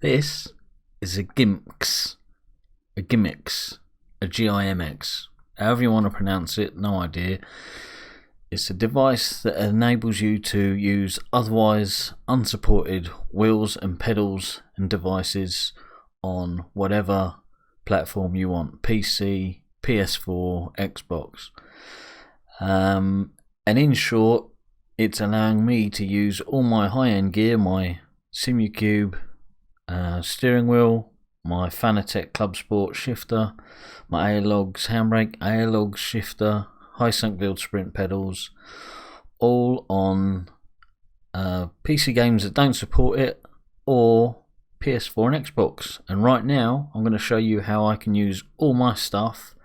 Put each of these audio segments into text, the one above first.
This is a GIMX, a GIMX, a GIMX, however you want to pronounce it, no idea. It's a device that enables you to use otherwise unsupported wheels and pedals and devices on whatever platform you want, PC, PS4, Xbox. And in short, it's allowing me to use all my high-end gear, my Simucube steering wheel, my Fanatec Club Sport shifter, my Airlogs handbrake, Airlogs shifter, Heusinkveld sprint pedals, all on PC games that don't support it, or PS4 and Xbox. And right now I'm going to show you how I can use all my stuff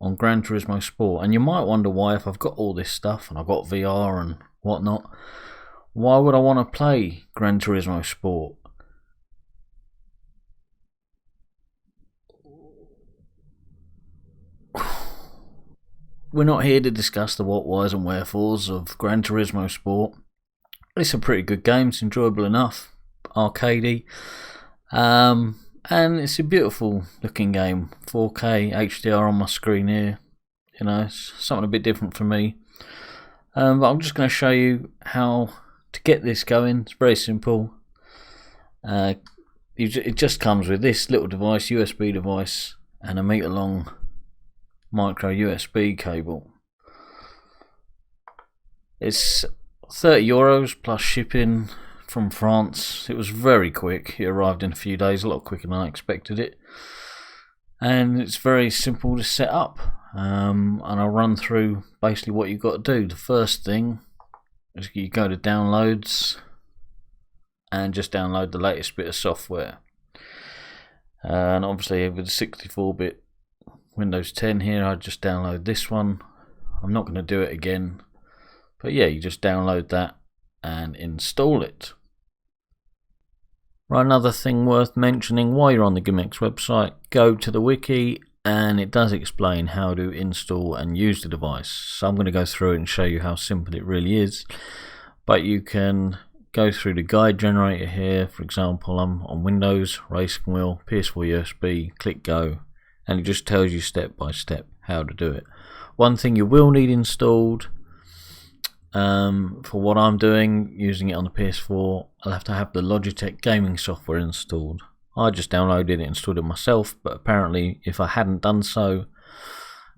on Gran Turismo Sport. And you might wonder why, if I've got all this stuff and I've got VR and whatnot, why would I want to play Gran Turismo Sport? We're not here to discuss the what, whys and wherefores of Gran Turismo Sport. It's a pretty good game, it's enjoyable enough, arcadey, and it's a beautiful looking game. 4K HDR on my screen here, you know, it's something a bit different for me. But I'm just going to show you how to get this going. It's very simple. It just comes with this little device, USB device, and a metre long micro USB cable. It's €30 plus shipping from France. It was very quick. It arrived in a few days, a lot quicker than I expected it. And it's very simple to set up. And I'll run through basically what you've got to do. The first thing is you go to downloads and just download the latest bit of software. And obviously with the 64-bit Windows 10 here, I just download this one. I'm not going to do it again, but yeah, you just download that and install it. Right, another thing worth mentioning while you're on the GIMX website, go to the wiki and it does explain how to install and use the device. So I'm going to go through it and show you how simple it really is, but you can go through the guide generator here. For example, I'm on Windows, racing wheel, PS4 USB, click go, and it just tells you step by step how to do it. One thing you will need installed, for what I'm doing, using it on the PS4, I'll have to have the Logitech gaming software installed. I just downloaded it and installed it myself, but apparently if I hadn't done so,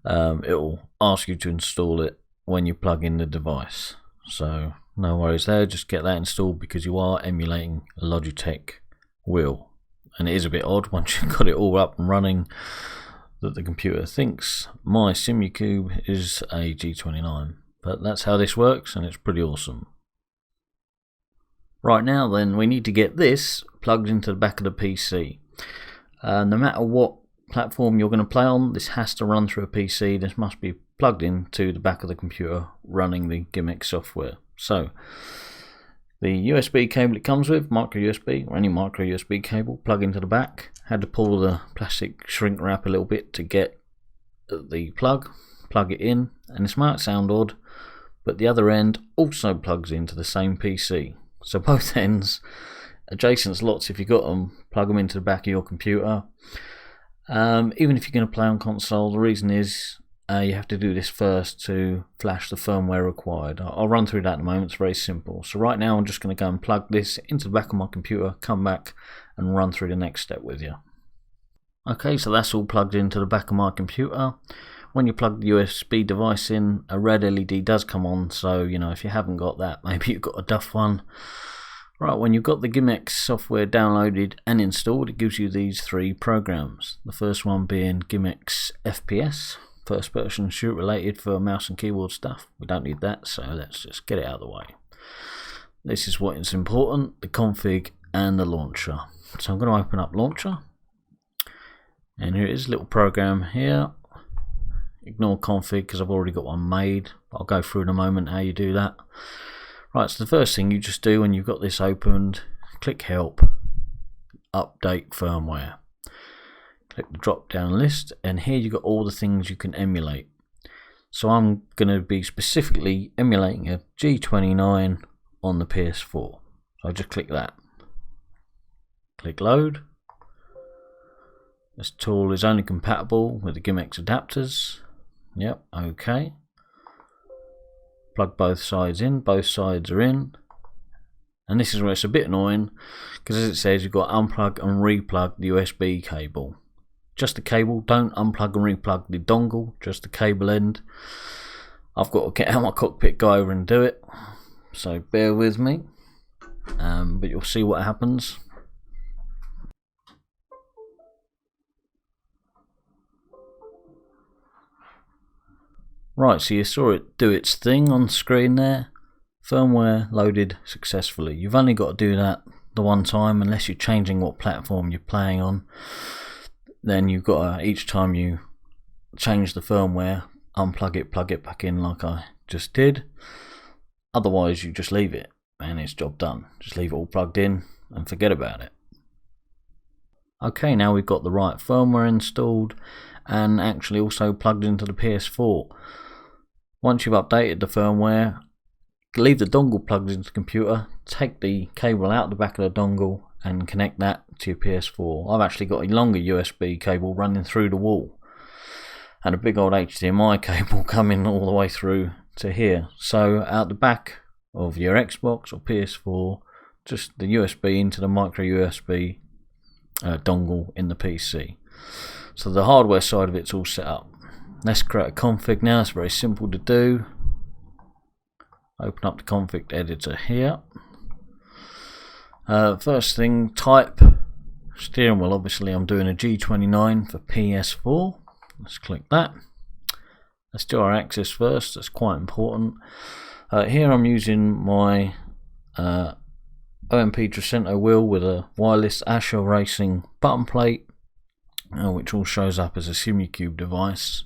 it'll ask you to install it when you plug in the device. So no worries there, just get that installed because you are emulating a Logitech wheel. And it is a bit odd once you've got it all up and running that the computer thinks my Simucube is a G29. But that's how this works, and it's pretty awesome. Right now then, we need to get this plugged into the back of the PC. No matter what platform you're going to play on, this has to run through a PC. This must be plugged into the back of the computer running the GIMX software. So the USB cable it comes with, micro USB or any micro USB cable, plug into the back. Had to pull the plastic shrink wrap a little bit to get the plug it in, and this might sound odd, but the other end also plugs into the same PC. So both ends, adjacent slots if you got them, plug them into the back of your computer. Even if you're going to play on console, the reason is you have to do this first to flash the firmware required. I'll run through that in a moment, it's very simple. So right now I'm just going to go and plug this into the back of my computer, come back and run through the next step with you. Okay, so that's all plugged into the back of my computer. When you plug the USB device in, a red LED does come on, so you know, if you haven't got that, maybe you've got a duff one. Right, when you've got the GIMX software downloaded and installed, it gives you these three programs. The first one being GIMX FPS, first person shoot related for mouse and keyboard stuff. We don't need that, so let's just get it out of the way. This is what is important, the config and the launcher. So I'm going to open up launcher, and here it is, a little program here. Ignore config because I've already got one made. I'll go through in a moment how you do that. Right, so the first thing you just do when you've got this opened, click help, update firmware. Click the drop down list, and here you've got all the things you can emulate. So I'm going to be specifically emulating a G29 on the PS4. So I just click that. Click load. This tool is only compatible with the GIMX adapters. Yep, okay. Plug both sides in, both sides are in. And this is where it's a bit annoying, because as it says, you've got to unplug and replug the USB cable. Just the cable, don't unplug and replug the dongle, just the cable end. I've got to get out my cockpit, go over and do it, so bear with me, but you'll see what happens. Right, so you saw it do its thing on screen there. Firmware loaded successfully. You've only got to do that the one time, unless you're changing what platform you're playing on. Then you've got to, each time you change the firmware, unplug it, plug it back in like I just did. Otherwise you just leave it and it's job done. Just leave it all plugged in and forget about it. Okay, now we've got the right firmware installed and actually also plugged into the PS4. Once you've updated the firmware, leave the dongle plugged into the computer, take the cable out the back of the dongle and connect that to your PS4. I've actually got a longer USB cable running through the wall and a big old HDMI cable coming all the way through to here. So out the back of your Xbox or PS4, just the USB into the micro USB dongle in the PC. So the hardware side of it's all set up. Let's create a config now. It's very simple to do. Open up the config editor here. First thing, type steering wheel. Obviously I'm doing a G29 for PS4. Let's click that. Let's do our axis first, that's quite important. Here I'm using my OMP Tricento wheel with a wireless Asher Racing button plate, which all shows up as a Simucube device.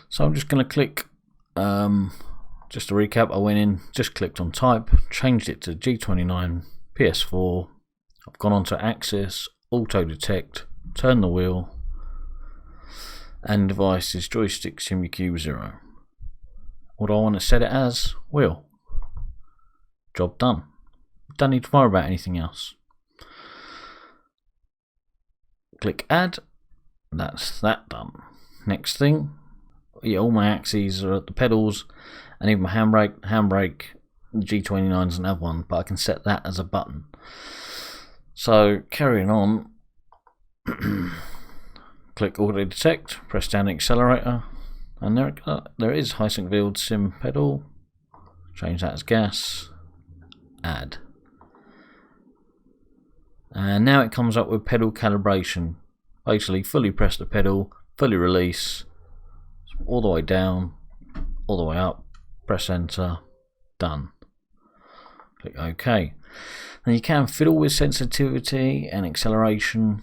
So I'm just going to click, just to recap, I went in, just clicked on type, changed it to G29 PS4, I've gone on to axis, auto detect, turn the wheel, and device is joystick Simucube 0. What do I want to set it as? Wheel. Job done. Don't need to worry about anything else. Click add. That's that done. Next thing, yeah, all my axes are at the pedals, and even my handbrake. Handbrake, G29 doesn't have one, but I can set that as a button. So carrying on, click auto detect, press down the accelerator, and there is Heusinkveld sim pedal. Change that as gas. Add. And now it comes up with pedal calibration. Basically, fully press the pedal, fully release, all the way down, all the way up, press enter, done. Click OK. And you can fiddle with sensitivity and acceleration,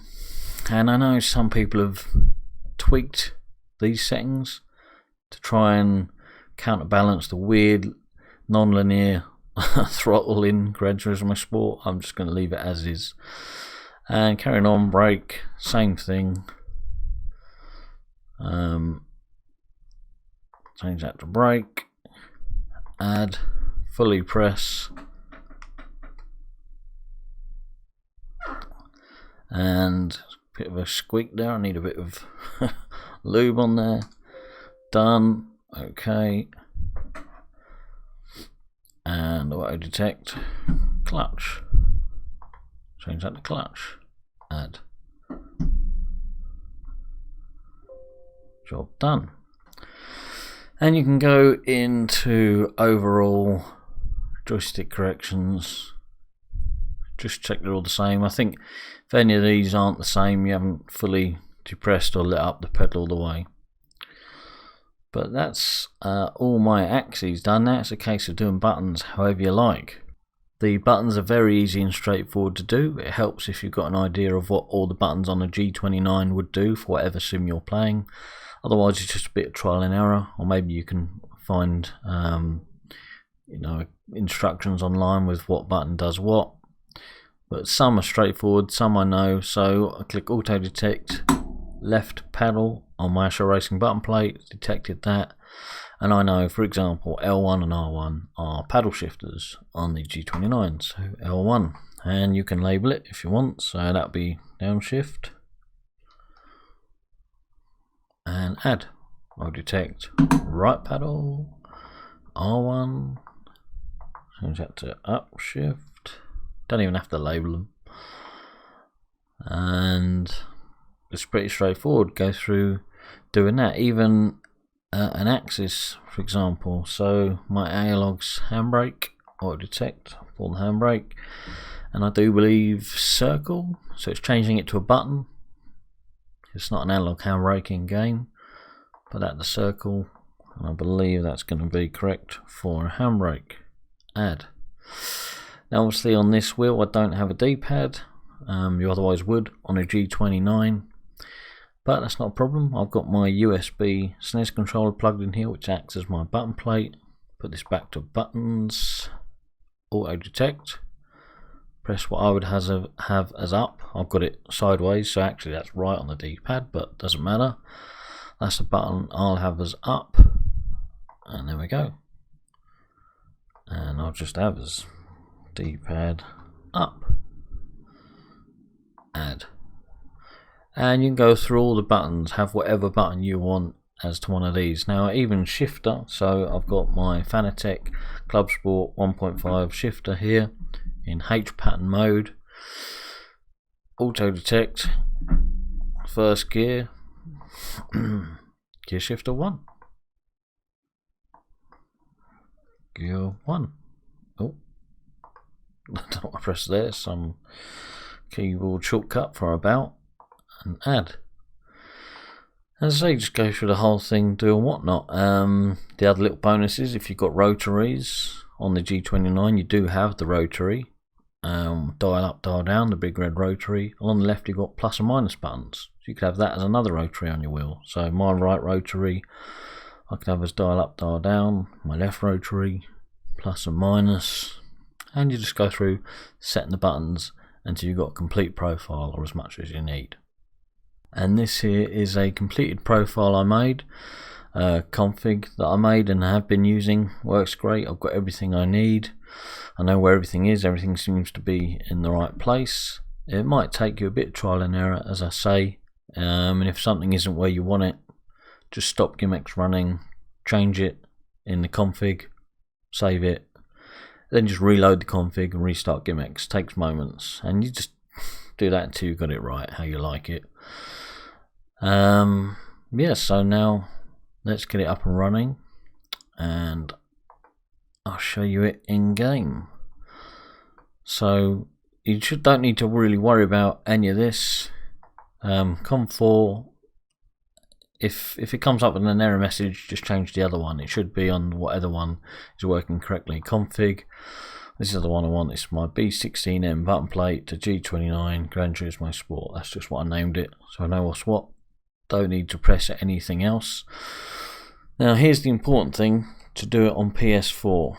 and I know some people have tweaked these settings to try and counterbalance the weird non-linear throttle in Gran Turismo Sport. I'm just going to leave it as is. And carrying on, brake, same thing. Change that to brake. Add, fully press. And a bit of a squeak there. I need a bit of lube on there. Done. Okay. And auto detect, clutch. Change that to clutch. Add. Job done. And you can go into overall joystick corrections. Just check they're all the same. I think if any of these aren't the same, you haven't fully depressed or lit up the pedal all the way. But that's all my axes done. Now it's a case of doing buttons however you like. The buttons are very easy and straightforward to do. It helps if you've got an idea of what all the buttons on a G29 would do for whatever sim you're playing. Otherwise it's just a bit of trial and error, or maybe you can find instructions online with what button does what. But some are straightforward, some I know. So I click auto detect, left paddle on my Asher Racing button plate, detected that, and I know, for example, L1 and R1 are paddle shifters on the G29, so L1, and you can label it if you want, so that'll be downshift and add. I'll detect right paddle, R1, change that to upshift, don't even have to label them, and it's pretty straightforward. Go through doing that, even an axis for example. So my analog's handbrake, auto detect for the handbrake, and I do believe circle, so it's changing it to a button. It's not an analog handbrake in game, but at the circle, and I believe that's going to be correct for a handbrake. Add. Now obviously on this wheel I don't have a D-pad, you otherwise would on a G29, but that's not a problem. I've got my USB SNES controller plugged in here, which acts as my button plate. Put this back to buttons, auto detect, press what I would have as up. I've got it sideways, so actually that's right on the D-pad, but doesn't matter. That's the button I'll have as up, and there we go. And I'll just have as D-pad up, add. And you can go through all the buttons, have whatever button you want as to one of these. Now even shifter, so I've got my Fanatec Club Sport 1.5 shifter here in H pattern mode. Auto detect, first gear, gear shifter 1, gear 1. Oh, I don't want to press there, some keyboard shortcut for about, and add. As I say, just go through the whole thing, do and whatnot. The other little bonuses, if you've got rotaries on the G29, you do have the rotary. Dial up, dial down, the big red rotary. On the left you've got plus and minus buttons, so you could have that as another rotary on your wheel. So my right rotary I could have as dial up, dial down, my left rotary plus and minus, and you just go through setting the buttons until you've got a complete profile, or as much as you need. And this here is a completed profile I made, config that I made and have been using. Works great. I've got everything I need. I know where everything is. Everything seems to be in the right place. It might take you a bit of trial and error, as I say, and if something isn't where you want it, just stop GIMX running, change it in the config, save it, then just reload the config and restart GIMX. Takes moments, and you just do that until you got it right, how you like it. Yeah, so now let's get it up and running, and I'll show you it in game. So you don't need to really worry about any of this. COM4, if it comes up with an error message, just change the other one. It should be on whatever one is working correctly. Config, this is the one I want. It's my B16M button plate to G29 Gran Turismo Sport. That's just what I named it, so I know what's what. Don't need to press anything else. Now here's the important thing, to do it on PS4.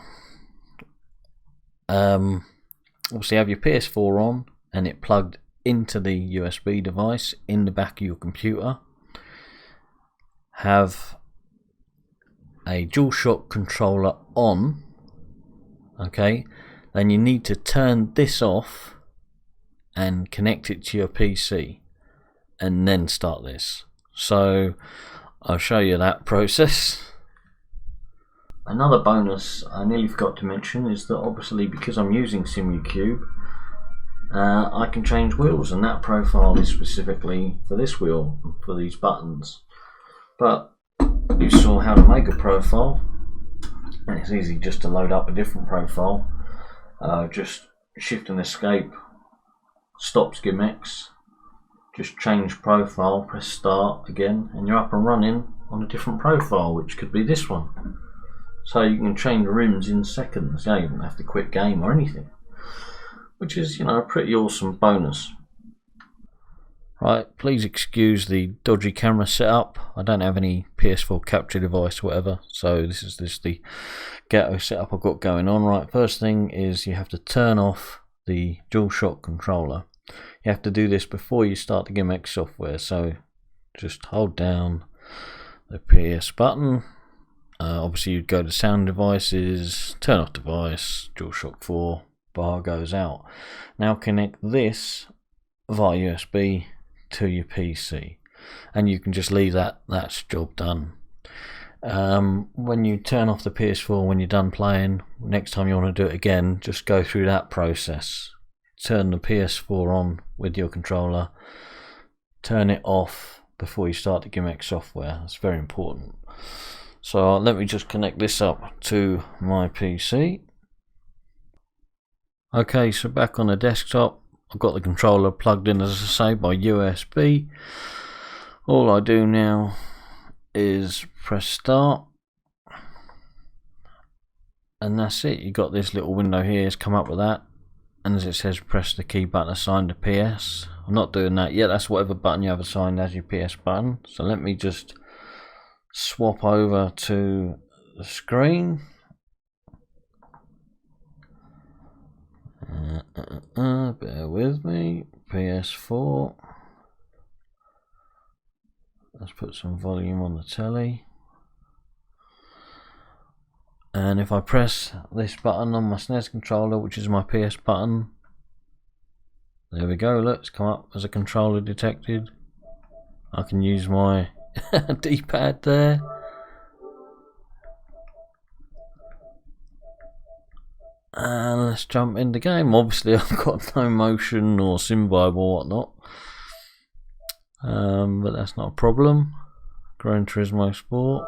Obviously have your PS4 on and it plugged into the USB device in the back of your computer. Have a DualShock controller on, okay, then you need to turn this off and connect it to your PC and then start this. So I'll show you that process. Another bonus I nearly forgot to mention is that obviously because I'm using Simucube, I can change wheels, and that profile is specifically for this wheel, for these buttons. But you saw how to make a profile, and it's easy just to load up a different profile. Just shift and escape stops GIMX, just change profile, press start again, and you're up and running on a different profile, which could be this one. So you can change rims in seconds. You don't even have to quit game or anything, which is, you know, a pretty awesome bonus. Right, please excuse the dodgy camera setup. I don't have any PS4 capture device or whatever, so this is the ghetto setup I've got going on. Right, first thing is you have to turn off the DualShock controller. You have to do this before you start the GIMX software, so just hold down the PS button. Obviously you'd go to sound devices, turn off device, DualShock 4, bar goes out. Now connect this via USB to your PC, and you can just leave that's job done. When you turn off the PS4, when you're done playing, next time you want to do it again, just go through that process. Turn the PS4 on with your controller, turn it off before you start the GIMX software. That's very important. So let me just connect this up to my PC. Okay, so back on the desktop, I've got the controller plugged in, as I say, by USB. All I do now is press start, and that's it. You got this little window here, it's come up with that, and as it says, press the key button assigned to PS. I'm not doing that yet, that's whatever button you have assigned as your PS button. So let me just swap over to the screen. Bear with me. PS4. Let's put some volume on the telly. And if I press this button on my SNES controller, which is my PS button, there we go, look, it's come up as a controller detected. I can use my D-pad there. And let's jump in the game. Obviously I've got no motion or symbol or whatnot, but that's not a problem. Gran Turismo Sport.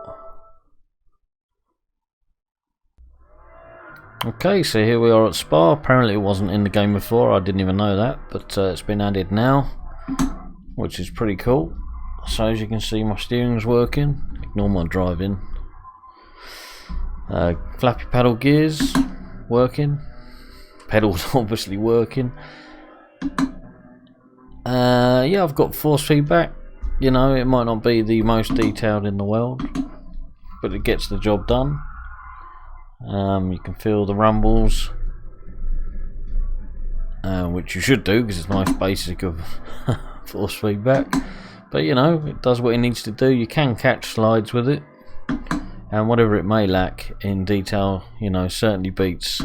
Okay, so here we are at Spa. Apparently it wasn't in the game before, I didn't even know that, but it's been added now, which is pretty cool. So as you can see, my steering's working. Ignore my driving. Flappy paddle gears working. Pedals obviously working. Yeah, I've got force feedback. You know, it might not be the most detailed in the world, but it gets the job done. You can feel the rumbles, which you should do because it's nice basic of force feedback. But you know, it does what it needs to do. You can catch slides with it, and whatever it may lack in detail, you know, certainly beats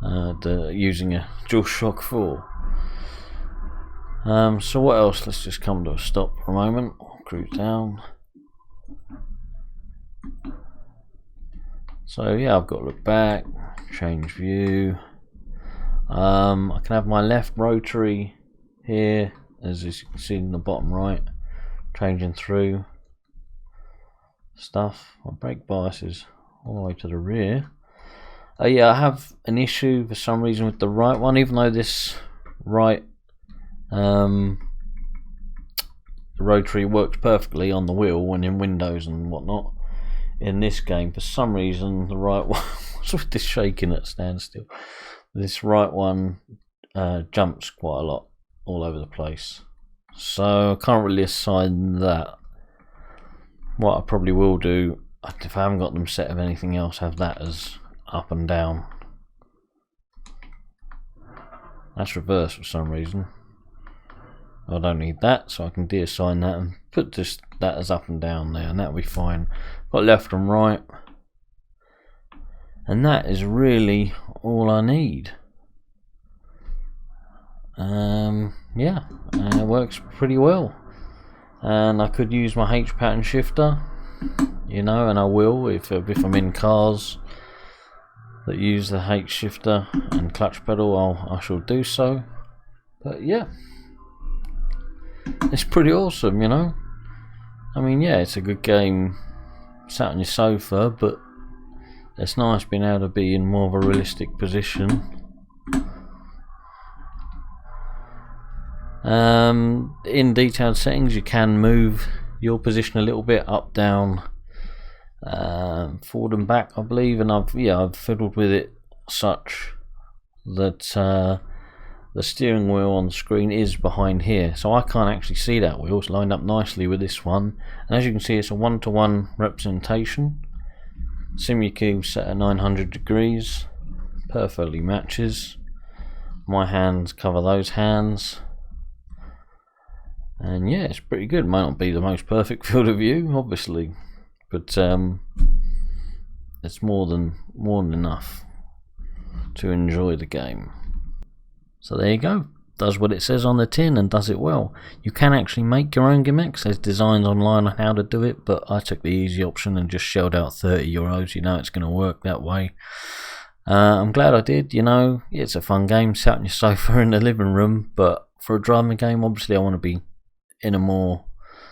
using a DualShock 4. So what else? Let's just come to a stop for a moment. Cruise down. So yeah, I've got to look back, change view. I can have my left rotary here, as you can see in the bottom right, changing through stuff. My brake bias is all the way to the rear. Yeah, I have an issue for some reason with the right one, even though this right rotary works perfectly on the wheel when in Windows and whatnot. In this game, for some reason, the right one, what's with this shaking at standstill? This right one jumps quite a lot, all over the place. So I can't really assign that. What I probably will do, if I haven't got them set of anything else, have that as up and down. That's reversed for some reason. I don't need that, so I can deassign that and put that as up and down there, and that'll be fine. Got left and right, and that is really all I need. Yeah, it works pretty well, and I could use my H pattern shifter, you know, and I will if I'm in cars that use the H shifter and clutch pedal. I shall do so. But yeah, it's pretty awesome, you know. I mean, yeah, it's a good game sat on your sofa, but it's nice being able to be in more of a realistic position. In detailed settings, you can move your position a little bit up, down, forward and back, I believe, and I've fiddled with it such that the steering wheel on the screen is behind here, so I can't actually see that wheel. It's lined up nicely with this one, and as you can see, it's a 1-to-1 representation. Simucube set at 900 degrees, perfectly matches. My hands cover those hands, and yeah, it's pretty good. Might not be the most perfect field of view, obviously, but it's more than enough to enjoy the game. So there you go. Does what it says on the tin and does it well. You can actually make your own GIMX. There's designs online on how to do it, but I took the easy option and just shelled out €30. You know it's going to work that way. I'm glad I did. You know, it's a fun game, sat on your sofa in the living room, but for a driving game, obviously I want to be in a more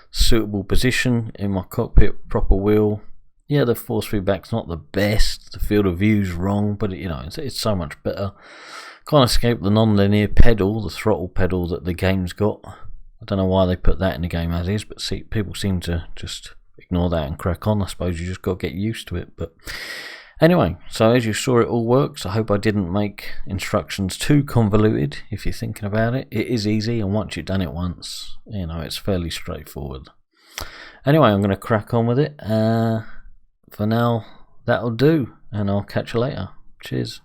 suitable position in my cockpit, proper wheel. Yeah, the force feedback's not the best, the field of view's wrong, but you know, it's so much better. Can't escape the non-linear pedal, the throttle pedal that the game's got. I don't know why they put that in the game as is, but people seem to just ignore that and crack on. I suppose you just got to get used to it. But anyway, so as you saw, it all works. I hope I didn't make instructions too convoluted. If you're thinking about it, it is easy, and once you've done it once, you know, it's fairly straightforward. Anyway, I'm going to crack on with it. For now, that'll do, and I'll catch you later. Cheers.